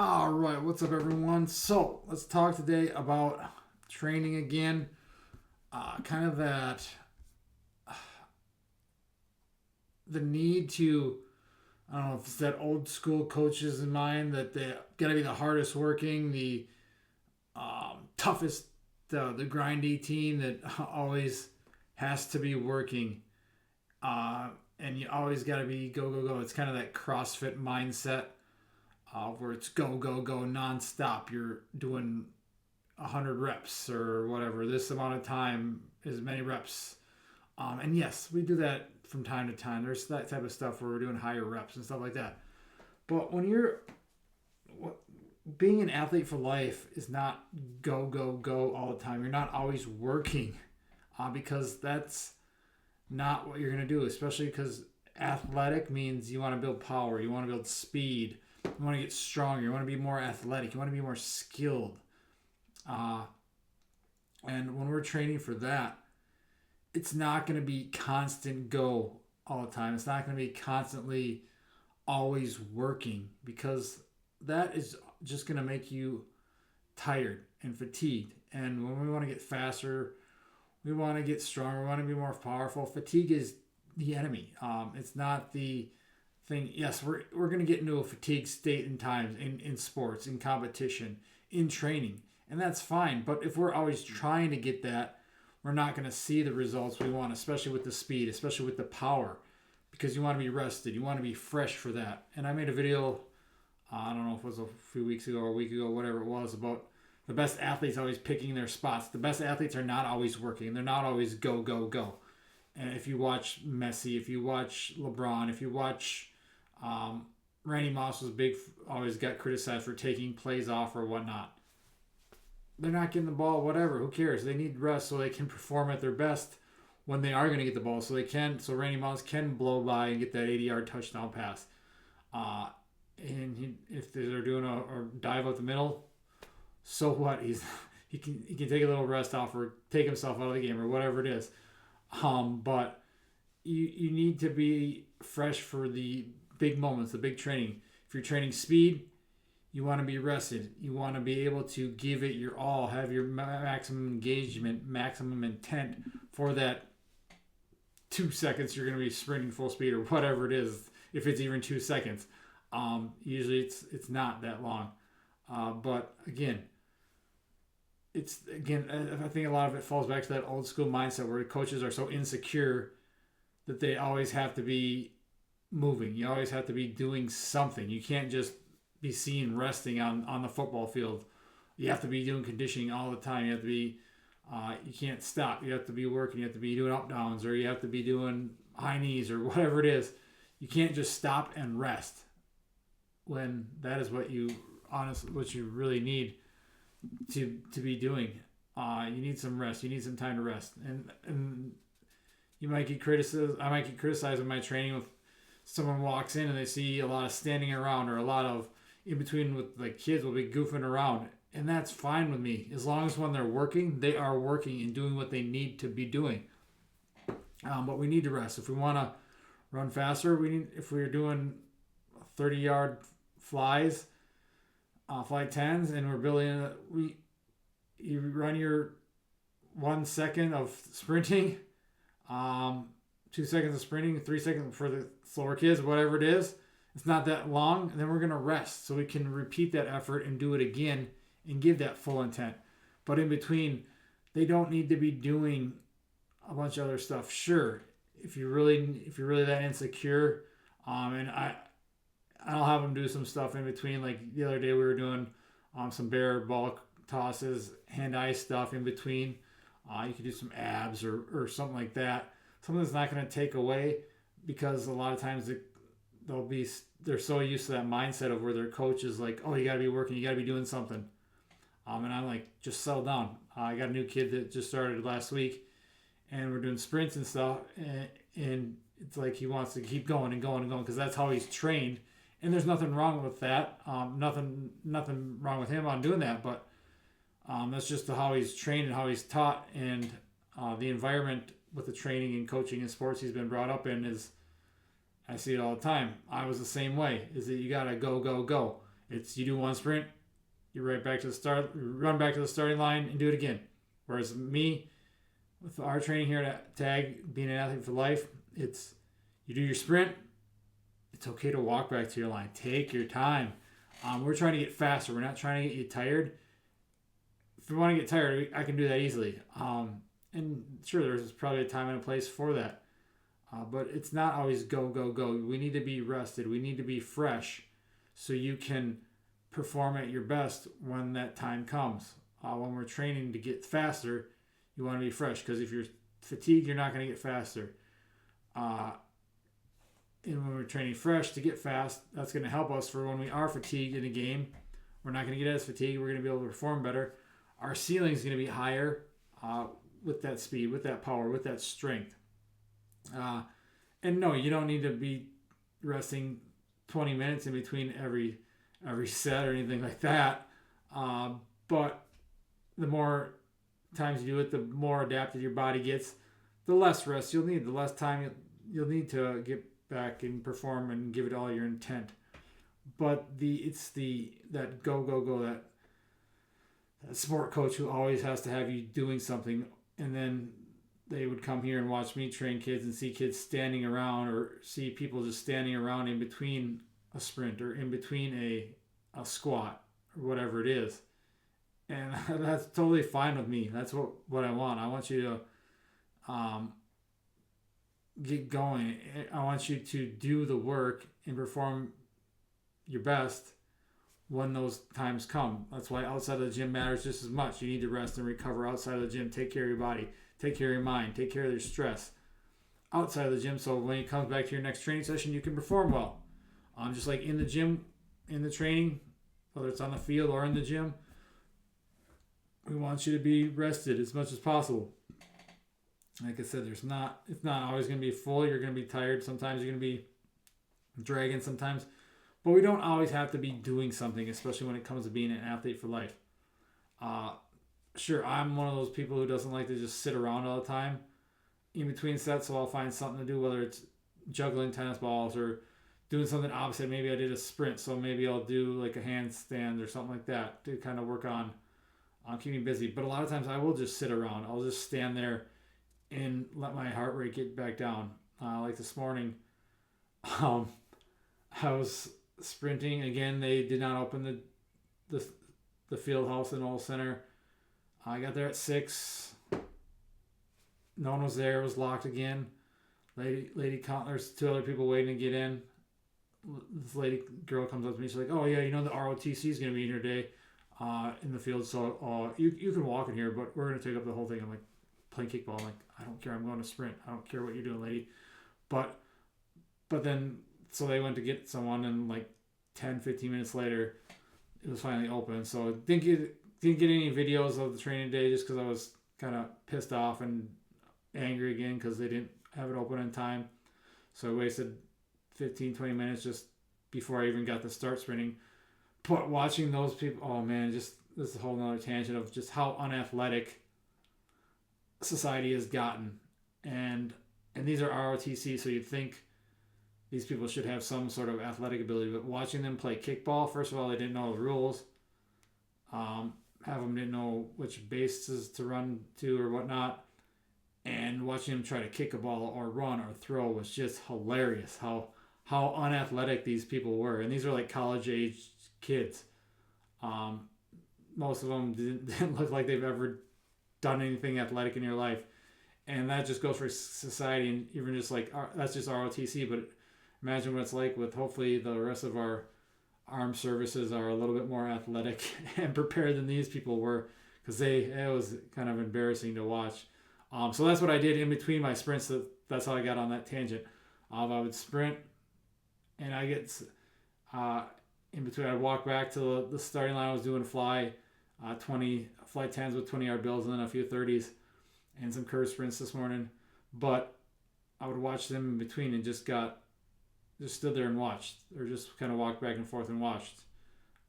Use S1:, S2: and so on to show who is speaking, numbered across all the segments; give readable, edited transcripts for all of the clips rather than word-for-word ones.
S1: All right, what's up, everyone? So let's talk today about training again. Kind of that the need to, I don't know if it's that old school coaches in mind that they got to be the hardest working, the toughest, the grindy team that always has to be working. And you always got to be go, go, go. It's kind of that CrossFit mindset where it's go, go, go nonstop. You're doing 100 reps or whatever, this amount of time, as many reps. And yes, we do that from time to time. There's that type of stuff where we're doing higher reps and stuff like that. But when you're being an athlete for life is not go, go, go all the time. You're not always working because that's not what you're going to do, especially because athletic means you want to build power, you want to build speed, you want to get stronger, you want to be more athletic, you want to be more skilled. And when we're training for that, it's not going to be constant go all the time. It's not going to be constantly always working because that is just going to make you tired and fatigued. And when we want to get faster, we want to get stronger, we want to be more powerful. Fatigue is the enemy. It's not the thing. Yes, we're going to get into a fatigue state in times in sports, in competition, in training. And that's fine. But if we're always trying to get that, we're not going to see the results we want, especially with the speed, especially with the power, because you want to be rested. You want to be fresh for that. And I made a video, I don't know if it was a few weeks ago or a week ago, whatever it was, about the best athletes always picking their spots. The best athletes are not always working. They're not always go, go, go. And if you watch Messi, if you watch LeBron, if you watch Randy Moss was always got criticized for taking plays off or whatnot. They're not getting the ball, whatever. Who cares? They need rest so they can perform at their best when they are going to get the ball. So Randy Moss can blow by and get that 80-yard touchdown pass. If they're doing a dive up the middle, so what? He can take a little rest off or take himself out of the game or whatever it is. But you need to be fresh for the big moments, the big training. If you're training speed, you want to be rested. You want to be able to give it your all, have your maximum engagement, maximum intent for that 2 seconds you're going to be sprinting full speed or whatever it is, if it's even 2 seconds. Usually it's not that long. But again, I think a lot of it falls back to that old school mindset where coaches are so insecure that they always have to be moving. You always have to be doing something. You can't just be seen resting on the football field. You have to be doing conditioning all the time. You have to be, you can't stop. You have to be working. You have to be doing up downs, or you have to be doing high knees, or whatever it is. You can't just stop and rest when that is what you really need to be doing. You need some rest. You need some time to rest. And you might get criticized. I might get criticized in my training if someone walks in and they see a lot of standing around or a lot of in between with the kids will be goofing around. And that's fine with me. As long as when they're working, they are working and doing what they need to be doing. But we need to rest. If we want to run faster, if we're doing 30-yard flies, flight 10s, and we're building you run your 1 second of sprinting, 2 seconds of sprinting, 3 seconds for the slower kids, whatever it is. It's not that long, and then we're going to rest so we can repeat that effort and do it again and give that full intent. But in between, they don't need to be doing a bunch of other stuff. Sure, if you're really that insecure, and I'll have them do some stuff in between. Like the other day, we were doing some bear ball tosses, hand-eye stuff in between. You could do some abs or something like that. Something that's not going to take away, because a lot of times they're so used to that mindset of where their coach is like, oh, you got to be working, you got to be doing something. And I'm like, just settle down. I got a new kid that just started last week, and we're doing sprints and stuff, and it's like he wants to keep going and going and going because that's how he's trained. And there's nothing wrong with that. Nothing wrong with him on doing that, but that's just how he's trained and how he's taught, and the environment with the training and coaching and sports he's been brought up in is, I see it all the time. I was the same way, is that you got to go, go, go. It's you do one sprint, you run back to the starting line and do it again. Whereas me, with our training here at TAG, being an athlete for life, it's you do your sprint. It's okay to walk back to your line. Take your time. We're trying to get faster. We're not trying to get you tired. If you want to get tired, I can do that easily. And sure, there's probably a time and a place for that. But it's not always go, go, go. We need to be rested. We need to be fresh so you can perform at your best when that time comes. When we're training to get faster, you want to be fresh, because if you're fatigued, you're not going to get faster. And when we're training fresh to get fast, that's going to help us for when we are fatigued in a game. We're not going to get as fatigued. We're going to be able to perform better. Our ceiling is going to be higher with that speed, with that power, with that strength. And no, you don't need to be resting 20 minutes in between every set or anything like that. But the more times you do it, the more adapted your body gets, the less rest you'll need, the less time you'll need to get back and perform and give it all your intent. But that go, that sport coach who always has to have you doing something, and then they would come here and watch me train kids and see kids standing around, or see people just standing around in between a sprint or in between a squat or whatever it is. And that's totally fine with me. That's what I want. I want you to get going. I want you to do the work and perform your best when those times come. That's why outside of the gym matters just as much. You need to rest and recover outside of the gym. Take care of your body. Take care of your mind. Take care of your stress outside of the gym, so when it comes back to your next training session, you can perform well. Just like in the gym, in the training, whether it's on the field or in the gym, we want you to be rested as much as possible. Like I said, it's not always going to be full. You're going to be tired. Sometimes you're going to be dragging sometimes. But we don't always have to be doing something, especially when it comes to being an athlete for life. Sure, I'm one of those people who doesn't like to just sit around all the time in between sets, so I'll find something to do, whether it's juggling tennis balls or doing something opposite. Maybe I did a sprint, so maybe I'll do like a handstand or something like that to kind of work on keeping busy. But a lot of times I will just sit around. I'll just stand there and let my heart rate get back down. Like this morning, I was sprinting again. They did not open the field house in Old Center. I got there at 6. No one was there. It was locked again. There's 2 other people waiting to get in. This girl comes up to me. She's like, "Oh yeah, the ROTC is going to be in here today in the field. So you can walk in here, but we're going to take up the whole thing." I'm like, playing kickball. I'm like, I don't care. I'm going to sprint. I don't care what you're doing, lady. But then, so they went to get someone, and like 10, 15 minutes later, it was finally open. So didn't get any videos of the training day, just because I was kind of pissed off and angry again because they didn't have it open in time. So I wasted 15, 20 minutes just before I even got to start sprinting. But watching those people, oh man, just this is a whole nother tangent of just how unathletic society has gotten. And these are ROTC, so you'd think these people should have some sort of athletic ability. But watching them play kickball, first of all, they didn't know the rules. Half of them didn't know which bases to run to or whatnot. And watching them try to kick a ball or run or throw was just hilarious. How unathletic these people were. And these are like college-age kids. Most of them didn't look like they've ever done anything athletic in your life. And that just goes for society, and even just like, that's just ROTC, but imagine what it's like with hopefully the rest of our armed services are a little bit more athletic and prepared than these people were, because it was kind of embarrassing to watch. So that's what I did in between my sprints. That's how I got on that tangent. I would sprint, and I get in between. I'd walk back to the starting line. I was doing flight 10s with 20-yard builds, and then a few 30s and some curve sprints this morning. But I would watch them in between and just stood there and watched, or just kind of walked back and forth and watched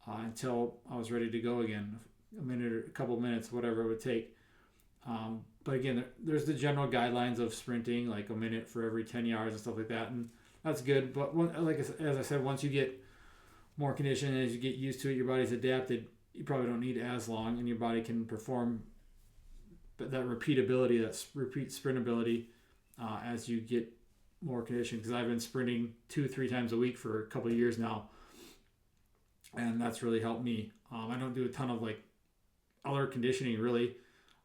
S1: until I was ready to go again. A minute or a couple minutes, whatever it would take. But again, there's the general guidelines of sprinting, like a minute for every 10 yards and stuff like that, and that's good. But as I said, once you get more condition. As you get used to it, your body's adapted. You probably don't need as long, and your body can perform that repeatability, that repeat sprintability as you get more condition. Because I've been sprinting 2-3 times a week for a couple of years now, and that's really helped me. I don't do a ton of like other conditioning really.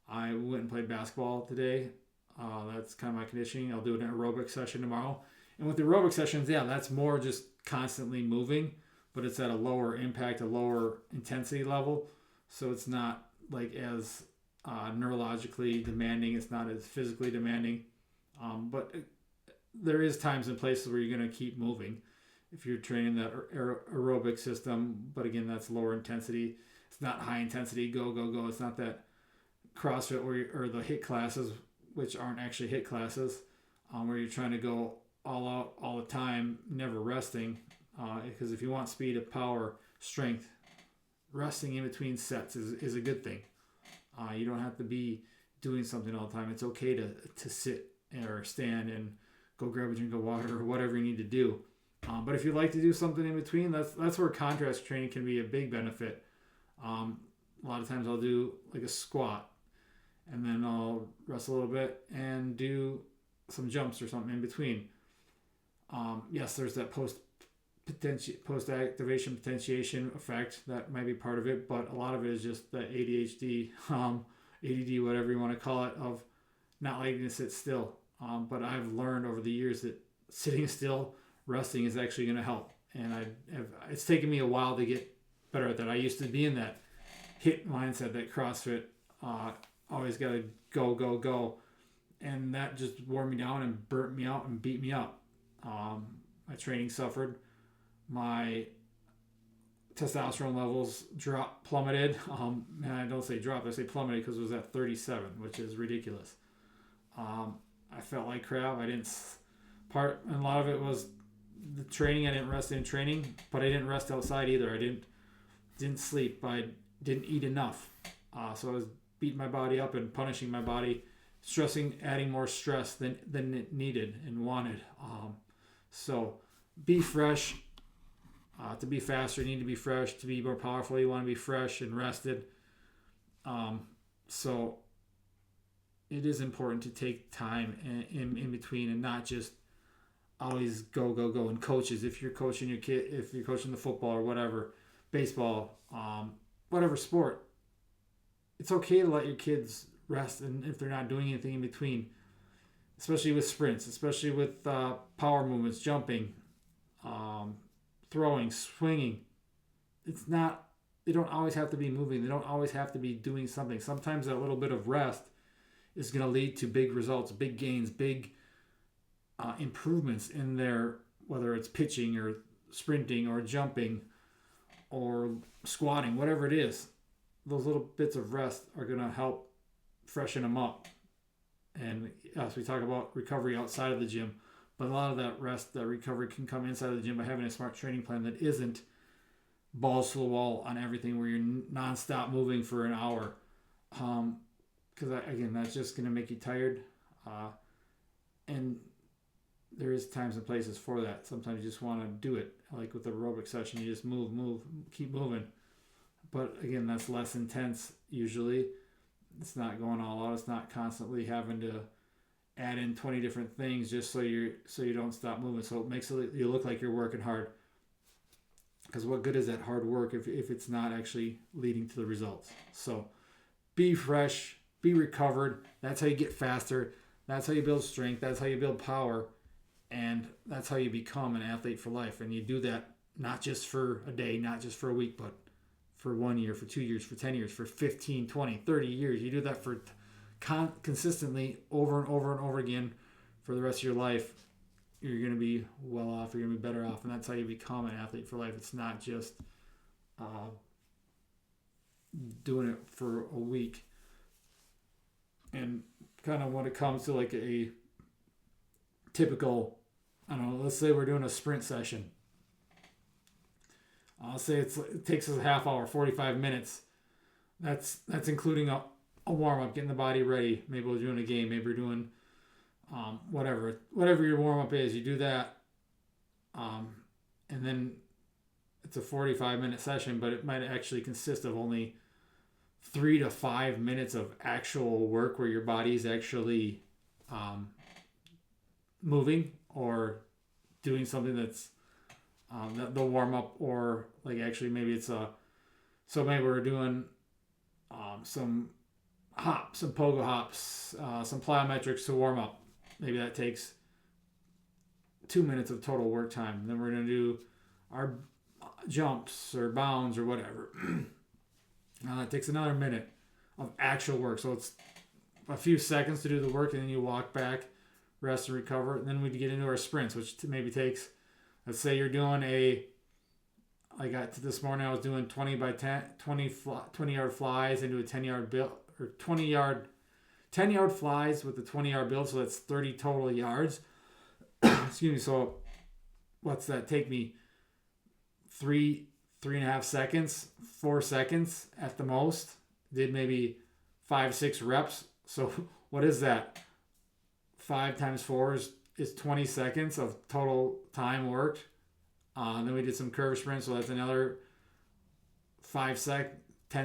S1: I went and played basketball today. That's kind of my conditioning. I'll do an aerobic session tomorrow. And with the aerobic sessions, yeah, that's more just constantly moving, but it's at a lower impact, a lower intensity level. So it's not like as neurologically demanding. It's not as physically demanding. But there is times and places where you're going to keep moving if you're training that aerobic system. But again, that's lower intensity. It's not high intensity, go, go, go. It's not that CrossFit or the HIIT classes, which aren't actually HIIT classes, where you're trying to go all out all the time, never resting. Because if you want speed of power, strength, resting in between sets is a good thing. You don't have to be doing something all the time. It's okay to sit or stand and go grab a drink of water or whatever you need to do. But if you like to do something in between, that's where contrast training can be a big benefit. A lot of times I'll do like a squat, and then I'll rest a little bit and do some jumps or something in between. Yes, there's that post-activation potentiation effect that might be part of it, but a lot of it is just the ADHD, ADD, whatever you want to call it, of not liking to sit still. But I've learned over the years that sitting still, resting is actually going to help. And it's taken me a while to get better at that. I used to be in that HIIT mindset, that CrossFit, always got to go, go, go. And that just wore me down and burnt me out and beat me up. My training suffered. My testosterone levels plummeted. And I don't say dropped, I say plummeted because it was at 37, which is ridiculous. I felt like crap. And a lot of it was the training. I didn't rest in training, but I didn't rest outside either. I didn't sleep. I didn't eat enough. So I was beating my body up and punishing my body, adding more stress than it needed and wanted. So be fresh. To be faster, you need to be fresh. To be more powerful, you want to be fresh and rested. So it is important to take time in between and not just always go, go, go. And coaches, if you're coaching your kid, if you're coaching the football or whatever, baseball, whatever sport, it's okay to let your kids rest, and if they're not doing anything in between, especially with sprints, especially with power movements, jumping, throwing, swinging. They don't always have to be moving. They don't always have to be doing something. Sometimes that little bit of rest is going to lead to big results, big gains, big improvements in their, whether it's pitching or sprinting or jumping or squatting, whatever it is. Those little bits of rest are going to help freshen them up. And as we talk about recovery outside of the gym, but a lot of that rest, that recovery can come inside of the gym by having a smart training plan that isn't balls to the wall on everything, where you're nonstop moving for an hour. Because again, that's just going to make you tired. And there is times and places for that. Sometimes you just want to do it. Like with the aerobic session, you just move, keep moving. But again, that's less intense usually. It's not going all out. It's not constantly having to add in 20 different things just so you don't stop moving. So it makes you look like you're working hard. Because what good is that hard work if it's not actually leading to the results? So be fresh, be recovered. That's how you get faster. That's how you build strength. That's how you build power. And that's how you become an athlete for life. And you do that not just for a day, not just for a week, but for 1 year, for 2 years, for 10 years, for 15, 20, 30 years. You do that for consistently over and over and over again for the rest of your life. You're going to be well off. You're going to be better off. And that's how you become an athlete for life. It's not just doing it for a week. And kind of when it comes to like a typical, I don't know, let's say we're doing a sprint session. I'll say it takes us a half hour, 45 minutes. That's including a warm-up, getting the body ready. Maybe we're doing a game. Maybe we're doing whatever your warm-up is. You do that. And then it's a 45-minute session, but it might actually consist of only 3 to 5 minutes of actual work where your body is actually moving or doing something that's the warm up, or like actually maybe it's so maybe we're doing some hops, some pogo hops, some plyometrics to warm up. Maybe that takes 2 minutes of total work time. And then we're going to do our jumps or bounds or whatever. Now that takes another minute of actual work. So it's a few seconds to do the work, and then you walk back, rest and recover. And then we get into our sprints, which maybe takes, let's say you're doing I got to this morning, I was doing 20 by 10, 20 yard flies into a 10 yard build, or 10 yard flies with the 20 yard build. So that's 30 total yards. Excuse me. So what's that take me? 3.5 seconds, 4 seconds at the most. Did maybe 5-6 reps. So what is that? 5 times 4 is 20 seconds of total time worked. Then we did some curve sprints, so that's another 10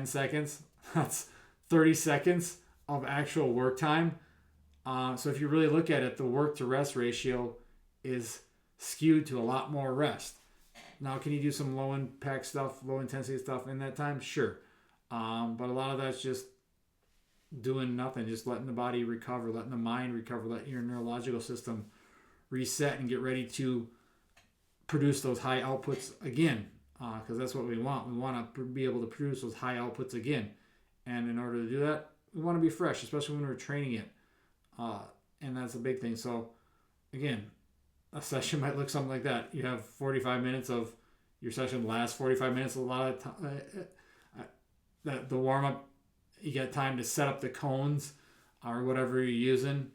S1: seconds. That's 30 seconds of actual work time. So if you really look at it, the work to rest ratio is skewed to a lot more rest. Now, can you do some low impact stuff, low intensity stuff in that time? Sure. But a lot of that's just doing nothing, just letting the body recover, letting the mind recover, letting your neurological system reset and get ready to produce those high outputs again, because that's what we want. We want to be able to produce those high outputs again. And in order to do that, we want to be fresh, especially when we're training it. And that's a big thing. So again, a session might look something like that. You have 45 minutes of your session lasts 45 minutes. A lot of time, the warm up, you get time to set up the cones or whatever you're using.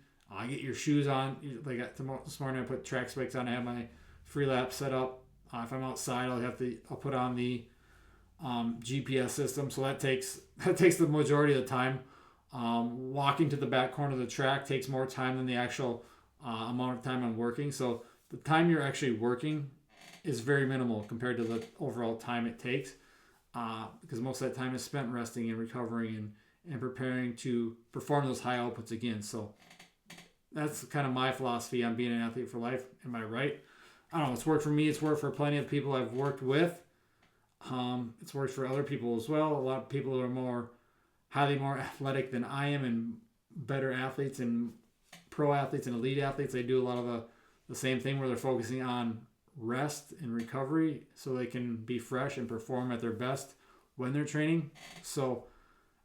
S1: Get your shoes on. Like this morning, I put track spikes on. I have my free lap set up. If I'm outside, I'll put on the GPS system. So that takes the majority of the time. Walking to the back corner of the track takes more time than the actual amount of time I'm working. So the time you're actually working is very minimal compared to the overall time it takes, because most of that time is spent resting and recovering and preparing to perform those high outputs again. So that's kind of my philosophy on being an athlete for life. Am I right? I don't know. It's worked for me. It's worked for plenty of people I've worked with. It's worked for other people as well. A lot of people are highly more athletic than I am, and better athletes and pro athletes and elite athletes. They do a lot of the same thing where they're focusing on rest and recovery so they can be fresh and perform at their best when they're training. So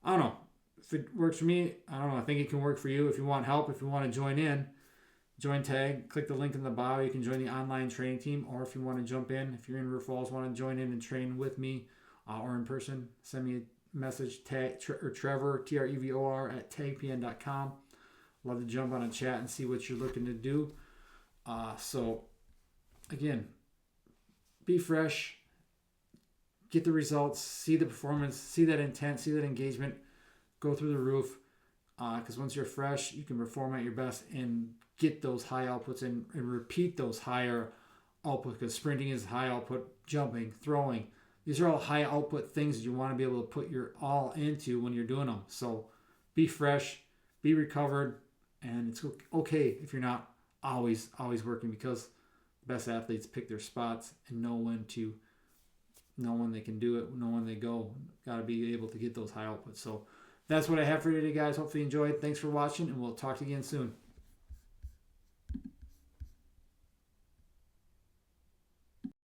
S1: I don't know. If it works for me, I don't know. I think it can work for you. If you want help, if you want to join tag, click the link in the bio. You can join the online training team, or if you want to jump in, if you're in River Falls, want to join in and train with me or in person, send me a message, Trevor, Trevor at tagpn.com. Love to jump on a chat and see what you're looking to do. So again, be fresh, get the results, see the performance, see that intent, see that engagement, go through the roof. Because once you're fresh, you can perform at your best and get those high outputs and repeat those higher outputs, because sprinting is high output, jumping, throwing. These are all high output things that you want to be able to put your all into when you're doing them. So be fresh, be recovered, and it's okay if you're not always working, because the best athletes pick their spots and know when they can do it, know when they go. Got to be able to get those high outputs. So that's what I have for you today, guys. Hopefully you enjoyed. Thanks for watching, and we'll talk to you again soon.